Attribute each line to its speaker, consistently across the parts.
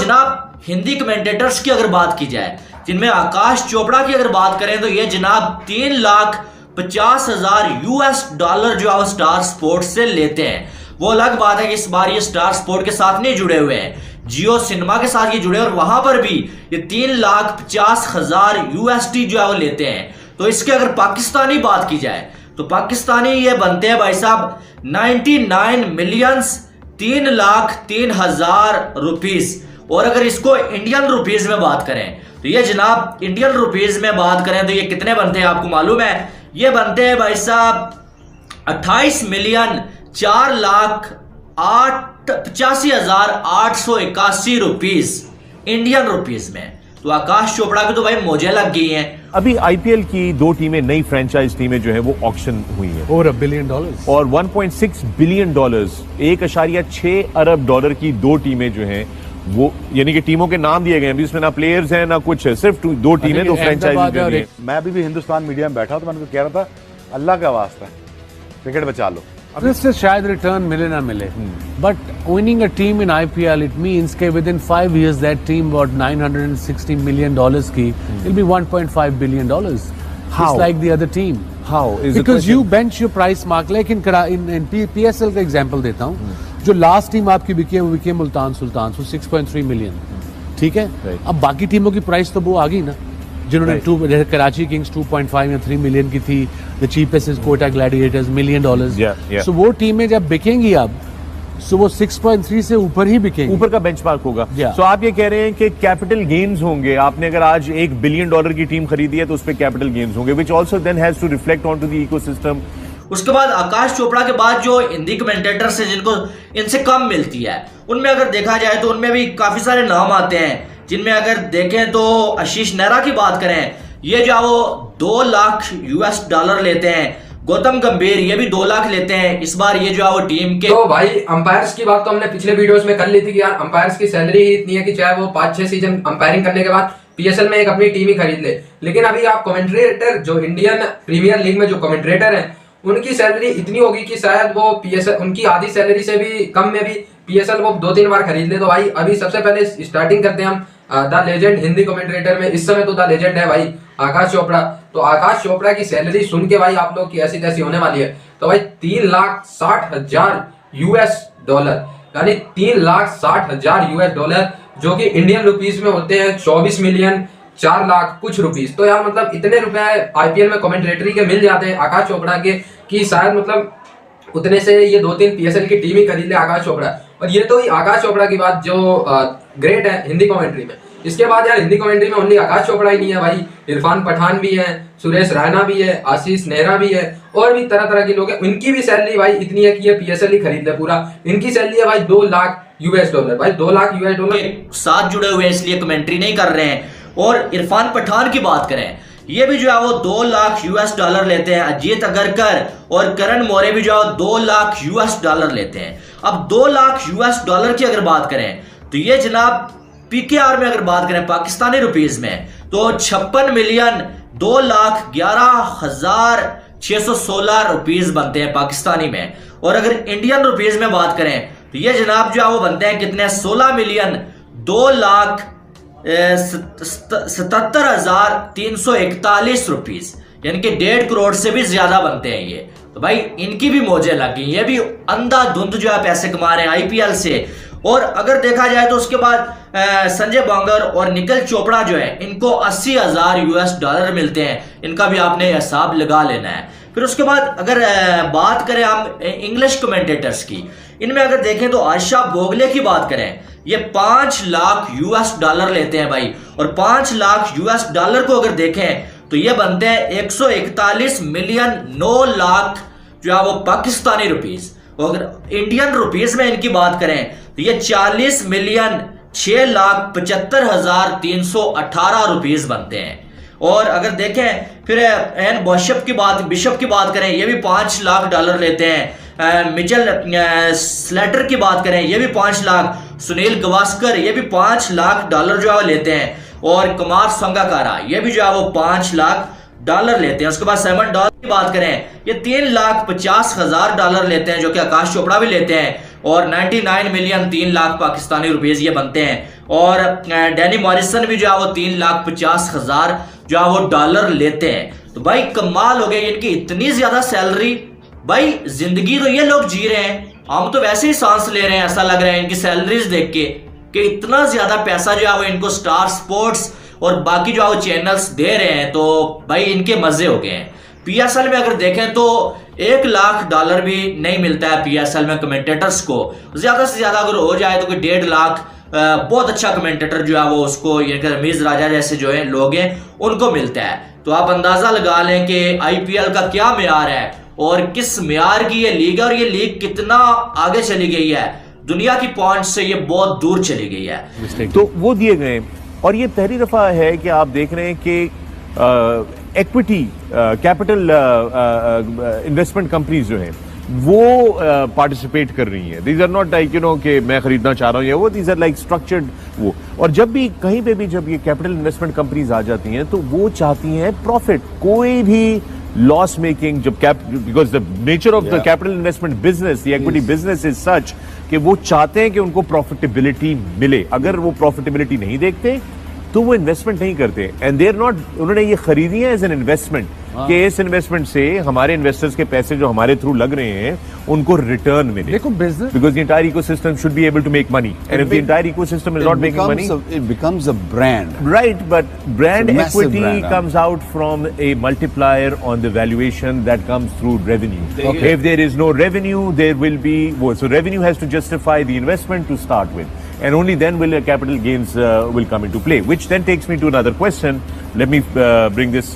Speaker 1: जनाब हिंदी कमेंटेटर्स की अगर बात की जाए, जिनमें आकाश चोपड़ा की अगर बात करें तो ये जनाब 3,50,000 US डॉलर जो है स्टार स्पोर्ट्स से लेते हैं। वो अलग बात है कि इस बार ये स्टार स्पोर्ट के साथ नहीं जुड़े हुए हैं, जियो सिनेमा के साथ ये जुड़े, और वहां पर भी ये 3,50,000 USD जो है वो लेते हैं। तो इसके अगर पाकिस्तानी बात की जाए तो पाकिस्तानी ये बनते हैं भाई साहब 99 मिलियन 3,03,000 रुपीज। और अगर इसको इंडियन रुपीज में बात करें तो ये जनाब इंडियन रुपीज में बात करें तो ये कितने बनते हैं आपको मालूम है? ये बनते हैं भाई साहब 28,04,85,881 रुपीज इंडियन रुपीज में। तो आकाश चोपड़ा की तो भाई मौजें लग गई हैं।
Speaker 2: अभी आईपीएल की 2 टीमें, नई फ्रेंचाइज टीमें जो है वो ऑक्शन हुई हैं
Speaker 3: और $1 बिलियन
Speaker 2: और $1.6 बिलियन, $1.6 अरब की 2 टीमें जो हैं वो, यानी कि टीमों के नाम दिए गए हैं, इसमें ना प्लेयर्स हैं ना कुछ है, सिर्फ 2 टीमें, 2 फ्रेंचाइजी।
Speaker 4: मैं अभी हिंदुस्तान मीडिया में बैठा तो मैंने कह रहा था अल्लाह का वास्ता क्रिकेट बचा लो।
Speaker 3: अब इससे शायद रिटर्न मिले ना मिले, but winning a team in IPL it means के within 5 years that team bought $960 million की will be $1.5 billion. It's like the other team.
Speaker 2: How is
Speaker 3: because you bench your price mark, like in PSL का example देता हूँ, जो last team आपकी बिकी है वो बिकी है मुल्तान सुल्तान, so 6.3 million, ठीक है। अब बाकी टीमों की प्राइस तो वो आ गई ना, जिन्होंने कराची किंग्स 2.5 या 3 मिलियन की थी, the cheapest is Kota Gladiators $1 million। So वो टीमें जब बिकेंगी अब, सो वो 6.3 से ऊपर ही बिकेंगी,
Speaker 2: ऊपर का बेंचमार्क होगा। सो आप ये कह रहे हैं कि कैपिटल गेन्स होंगे। आपने अगर आज $1 बिलियन की टीम खरीदी है तो उस पर कैपिटल गेन्स होंगे, which also then has to reflect on to the ecosystem.
Speaker 1: उसके बाद आकाश चोपड़ा के बाद जो हिंदी कमेंटेटर्स हैं जिनको इनसे कम मिलती है, उनमें अगर देखा जाए तो उनमें भी काफी सारे नाम आते हैं, जिनमें अगर देखें तो आशीष नेहरा की बात करें, ये जो वो 2 लाख US डॉलर लेते हैं। गौतम गंभीर ये भी 2 लाख लेते हैं इस बार ये जो है वो टीम के।
Speaker 5: तो भाई अंपायर्स की बात तो हमने पिछले वीडियोस में कर ली थी कि यार अंपायर्स की सैलरी ही इतनी है कि चाहे वो 5-6 सीजन अंपायरिंग करने के बाद PSL में एक अपनी टीम ही खरीद ले। लेकिन अभी आप कमेंट्रेटर जो इंडियन प्रीमियर लीग में जो कमेंट्रेटर हैं उनकी सैलरी इतनी होगी कि शायद वो PSL उनकी आधी सैलरी से भी कम में भी PSL वो 2-3 बार खरीद ले। तो भाई अभी सबसे पहले स्टार्टिंग करते हैं हम द लेजेंड हिंदी कमेंट्रेटर में। इस समय तो द लेजेंड है भाई आकाश चोपड़ा। तो आकाश चोपड़ा की सैलरी सुन के भाई आप लोग की ऐसी तैसी होने वाली है। तो भाई 3,60,000 US डॉलर, यानी 3,60,000 US डॉलर, जो कि इंडियन रुपीस में होते हैं 24 मिलियन 4 लाख कुछ रुपीस। तो यार मतलब इतने रुपए आईपीएल में कमेंट्रेटरी के मिल जाते हैं आकाश चोपड़ा के कि शायद मतलब उतने से ये 2-3 PSL की टीम ही खरीद ले आकाश चोपड़ा। और ये तो ही आकाश चोपड़ा की बात जो ग्रेट है हिंदी कमेंट्री में। इसके बाद यार हिंदी कमेंट्री में ओनली आकाश चोपड़ा ही नहीं है भाई, इरफान पठान भी है, सुरेश रैना भी है, आशीष नेहरा भी है, और भी तरह तरह के लोग हैं। उनकी भी सैलरी भाई इतनी है कि ये PSL ही खरीद ले पूरा। इनकी सैलरी है भाई 2 लाख US डॉलर, भाई 2 लाख US डॉलर
Speaker 1: साथ जुड़े हुए इसलिए कमेंट्री नहीं कर रहे हैं। और इरफान पठान की बात करें, ये भी जो है वो 2 लाख US डॉलर लेते हैं। अजीत अगरकर और करण मौर्य भी जो है 2 लाख US डॉलर लेते हैं। अब 2 लाख US डॉलर की अगर बात करें तो ये जनाब PKR में अगर बात करें पाकिस्तानी रुपीस में तो 56 मिलियन 2,11,616 रुपीस बनते हैं पाकिस्तानी में। और अगर इंडियन रुपीस में बात करें तो ये जनाब जो है वो बनते हैं कितने, 16 मिलियन 2,77,341 रुपीस, यानी कि 1.5 करोड़ से भी ज्यादा बनते हैं ये। तो भाई इनकी भी मौजें लग गई, ये भी अंधाधुंध जो है पैसे कमा रहे हैं आईपीएल से। और अगर देखा जाए तो उसके बाद संजय बांगर और निखिल चोपड़ा जो है इनको 80,000 US डॉलर मिलते हैं। इनका भी आपने हिसाब लगा लेना है। फिर उसके बाद अगर बात करें हम इंग्लिश कमेंटेटर्स की, इनमें अगर देखें तो आशा भोगले की बात करें, ये 5 लाख US डॉलर लेते हैं भाई। और 5 लाख US डॉलर को अगर देखें तो ये बनते हैं 141 मिलियन 9 लाख जो है वो पाकिस्तानी रुपीस। अगर इंडियन रुपीस में इनकी बात करें तो ये 40 मिलियन 6,75,318 रुपीस बनते हैं। और अगर देखें फिर एन बिशप की बात करें, ये भी 5 लाख डॉलर लेते हैं। मिचेल स्लेटर की बात करें, ये भी 5 लाख। सुनील गावस्कर ये भी 5 लाख डॉलर जो है लेते हैं। और कुमार संगकारा ये भी जो है वो 5 लाख डॉलर लेते हैं। उसके बाद साइमन डॉल की बात करें, ये 3,50,000 डॉलर लेते हैं, जो कि आकाश चोपड़ा भी लेते हैं। और 99 मिलियन 3 लाख पाकिस्तानी रुपीज ये बनते हैं। और डैनी मॉरिसन भी जो है वो 3,50,000 जो है वो डॉलर लेते हैं। तो भाई कमाल हो गया इनकी इतनी ज्यादा सैलरी। भाई जिंदगी तो ये लोग जी रहे हैं, हम तो वैसे ही सांस ले रहे हैं, ऐसा लग रहा है इनकी सैलरीज देख के कि इतना ज्यादा पैसा जो है वो इनको स्टार स्पोर्ट्स और बाकी जो है वो चैनल्स दे रहे हैं। तो भाई इनके मजे हो गए हैं। पीएसएल में अगर देखें तो $1 लाख भी नहीं मिलता है पीएसएल में कमेंटेटर्स को। ज्यादा से ज्यादा अगर हो जाए तो कोई 1.5 लाख बहुत अच्छा कमेंटेटर जो है वो उसको, ये रमीज राजा जैसे जो है लोग हैं उनको मिलता है। तो आप अंदाजा लगा लें कि आईपीएल का क्या म्यार है और किस म्यार की ये लीग है और ये लीग कितना आगे चली गई है, दुनिया की पहुंच से ये बहुत दूर चली गई है।
Speaker 2: तो वो दिए गए और ये पहली दफा है कि आप देख रहे हैं कि इक्विटी कैपिटल इन्वेस्टमेंट कंपनीज जो हैं वो पार्टिसिपेट कर रही हैं। दीज आर नॉट लाइक कि मैं खरीदना चाह रहा हूं या वो, दीज आर लाइक स्ट्रक्चर्ड वो। और जब भी कहीं पे भी जब ये कैपिटल इन्वेस्टमेंट कंपनीज आ जाती हैं तो वो चाहती हैं प्रॉफिट, कोई भी लॉस मेकिंग, जब because the nature of the capital investment business, the equity business is such कि वो चाहते हैं कि उनको प्रॉफिटेबिलिटी मिले। अगर वो प्रॉफिटेबिलिटी नहीं देखते तो वो इन्वेस्टमेंट नहीं करते। एंड दे आर नॉट, उन्होंने ये खरीदी है एज एन इन्वेस्टमेंट कि इस इन्वेस्टमेंट से हमारे इन्वेस्टर्स के पैसे जो हमारे थ्रू लग रहे हैं उनको रिटर्न मिले।
Speaker 3: देखो business,
Speaker 2: because the entire ecosystem should be able to make money and if the entire ecosystem is not making money,
Speaker 6: it becomes a brand.
Speaker 2: right, but brand
Speaker 6: It's a massive
Speaker 2: equity
Speaker 6: brand,
Speaker 2: comes out from a multiplier on the valuation that comes through revenue.
Speaker 6: Okay.
Speaker 2: If there is no revenue, there will be so revenue has to justify the investment to start with, and only then will capital gains will come into play, which then takes me to another question. Let me bring this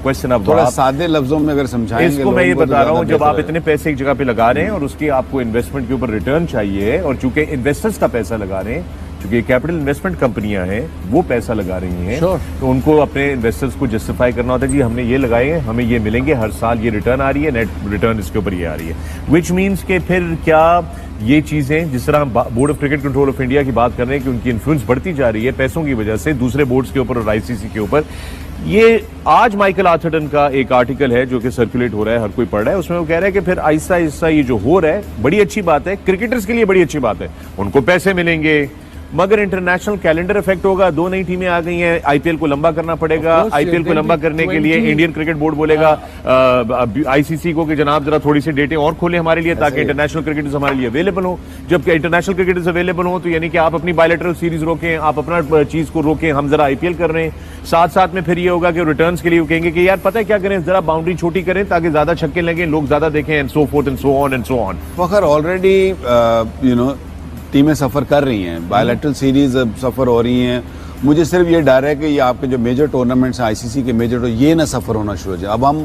Speaker 2: question up.
Speaker 6: थोड़ा सादे लफ्जों में अगर समझाएंगे
Speaker 2: इसको मैं ये
Speaker 6: लोगों को तो
Speaker 2: बता रहा हूँ,
Speaker 6: ज़्यादा
Speaker 2: जब आप
Speaker 6: बेहतर
Speaker 2: इतने पैसे एक जगह पे लगा रहे हैं और उसकी आपको इन्वेस्टमेंट के ऊपर रिटर्न चाहिए, और चूंकि इन्वेस्टर्स का पैसा लगा रहे हैं, क्योंकि कैपिटल इन्वेस्टमेंट कंपनियां हैं वो पैसा लगा रही हैं, तो उनको अपने इन्वेस्टर्स को जस्टिफाई करना होता है, जी हमने ये लगाए हैं, हमें ये मिलेंगे, हर साल ये रिटर्न आ रही है, नेट रिटर्न इसके ऊपर ये आ रही है। विच मीन्स के फिर क्या ये चीजें, जिस तरह हम board of cricket control of India की बात कर रहे हैं कि उनकी इन्फ्लुएंस बढ़ती जा रही है पैसों की वजह से दूसरे बोर्ड्स के ऊपर और आईसीसी के ऊपर। ये आज माइकल आर्थरटन का एक आर्टिकल है जो कि सर्कुलेट हो रहा है, हर कोई पढ़ रहा है, उसमें वो कह रहा है कि फिर आहिस्ता आहिस्ता ये जो हो रहा है बड़ी अच्छी बात है, क्रिकेटर्स के लिए बड़ी अच्छी बात है, उनको पैसे मिलेंगे, मगर इंटरनेशनल कैलेंडर इफेक्ट होगा। 2 नई टीमें आ गई हैं, आईपीएल को लंबा करना पड़ेगा, आईपीएल को लंबा करने के लिए इंडियन क्रिकेट बोर्ड बोलेगा आईसीसी को कि जनाब जरा थोड़ी सी डेटें और खोलें हमारे लिए ताकि इंटरनेशनल क्रिकेटर्स हमारे लिए अवेलेबल हो। जब इंटरनेशनल क्रिकेटर्स अवेलेबल हो तो यानी कि आप अपनी बायलैटरल सीरीज रोकें, आप अपना चीज को रोकें, हम जरा आईपीएल कर रहे हैं, साथ साथ में फिर ये होगा कि रिटर्न्स के लिए कहेंगे कि यार पता है क्या करें, जरा बाउंड्री छोटी करें ताकि ज्यादा छक्के लगें, लोग ज्यादा देखें, and so fourth and so on and so on.
Speaker 6: Fakhar already टीमें सफर कर रही हैं, बायलैटरल सीरीज सफर हो रही हैं। मुझे सिर्फ ये डर है कि ये आपके जो मेजर टूर्नामेंट्स हैं आईसीसी के मेजर, तो ये ना सफर होना शुरू हो जाए। अब हम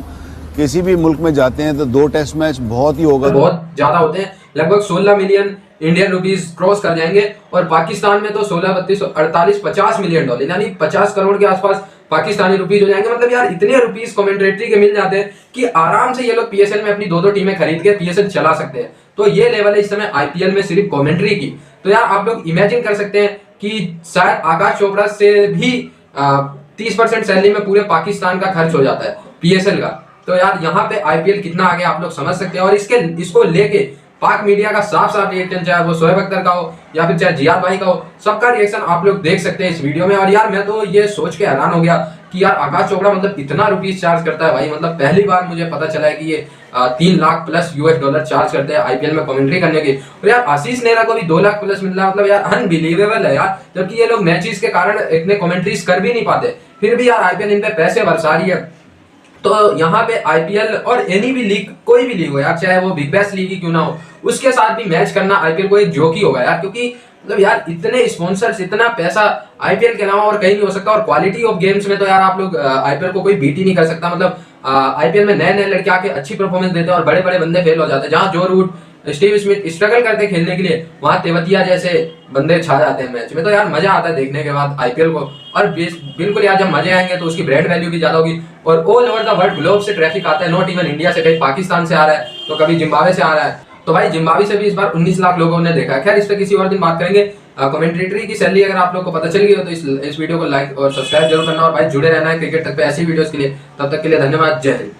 Speaker 6: किसी भी मुल्क में जाते हैं तो 2 टेस्ट मैच बहुत ही होगा,
Speaker 5: बहुत ज्यादा होते हैं, लगभग 16 मिलियन इंडियन रुपीस क्रॉस कर जाएंगे। और पाकिस्तान में तो 16, 32, 48, 50 मिलियन डॉलर यानी 50 करोड़ के आसपास पाकिस्तानी रुपीस हो जाएंगे। मतलब यार इतने रुपीस कमेंटेटरी के मिल जाते हैं कि आराम से ये लोग पीएसएल में अपनी 2-2 टीमें खरीद के पीएसएल चला सकते हैं। तो ये लेवल है इस समय आईपीएल में सिर्फ कमेंट्री की। तो यार आप लोग इमेजिन कर सकते हैं कि शायद आकाश चोपड़ा से भी 30% सैलरी में पूरे पाकिस्तान का खर्च हो जाता है पीएसएल का। तो यार यहाँ पे आईपीएल कितना आगे आप लोग समझ सकते हैं। और इसको लेके पाक मीडिया का साफ साफ रिएक्शन, चाहे वो शोएब अख्तर का हो या फिर चाहे जियाद भाई का हो, सबका रिएक्शन आप लोग देख सकते हैं इस वीडियो में। और यार मैं तो ये सोच के हैरान हो गया कि यार आकाश चोपड़ा मतलब इतना रुपीस चार्ज करता है भाई। मतलब पहली बार मुझे पता चला है कि ये 3 लाख प्लस $US चार्ज करते हैं आईपीएल में कमेंट्री करने के। और यार आशीष नेहरा को भी 2 लाख प्लस मिल रहा है। मतलब यार अनबिलीवेबल है यार, जबकि ये लोग मैचेस के कारण इतने कमेंट्रीज कर भी नहीं पाते, फिर भी यार आईपीएल इन पे पैसे बरसा रही है। तो यहाँ पे आईपीएल और एनी भी लीग, कोई भी लीग हो यार, चाहे वो बिग बैश लीग ही क्यों ना हो, उसके साथ भी मैच करना आईपीएल को एक जोक ही होगा यार। क्योंकि मतलब यार इतने स्पॉन्सर्स, इतना पैसा आईपीएल के अलावा और कहीं नहीं हो सकता। और क्वालिटी ऑफ गेम्स में तो यार आप लोग आईपीएल को कोई बीट ही नहीं कर सकता। मतलब आईपीएल में नए नए लड़के आके अच्छी परफॉर्मेंस देते हैं और बड़े बड़े बंदे फेल हो जाते हैं। जहाँ जो रूट, स्टीव स्मिथ स्ट्रगल करते हैं खेलने के लिए, वहां तेवतिया जैसे बंदे छा जाते हैं मैच में। तो यार मजा आता है देखने के बाद आईपीएल को। और बिल्कुल यार जब मजे आएंगे तो उसकी ब्रांड वैल्यू भी ज्यादा होगी। और all over the world globe से ट्रैफिक आता है, नॉट इवन इंडिया से, कहीं पाकिस्तान से आ रहा है तो कभी जिम्बाब्वे से आ रहा है। तो भाई जिम्बाब्वे से भी इस बार 19 लाख लोगों ने देखा है। खैर इस पर किसी और दिन बात करेंगे। कमेंटेटरी की सैलरी अगर आप लोग को पता चल गई हो तो इस वीडियो को लाइक और सब्सक्राइब जरूर करना। और भाई जुड़े रहना है क्रिकेट तक पे ऐसी वीडियोस के लिए। तब तक के लिए धन्यवाद, जय हिंद।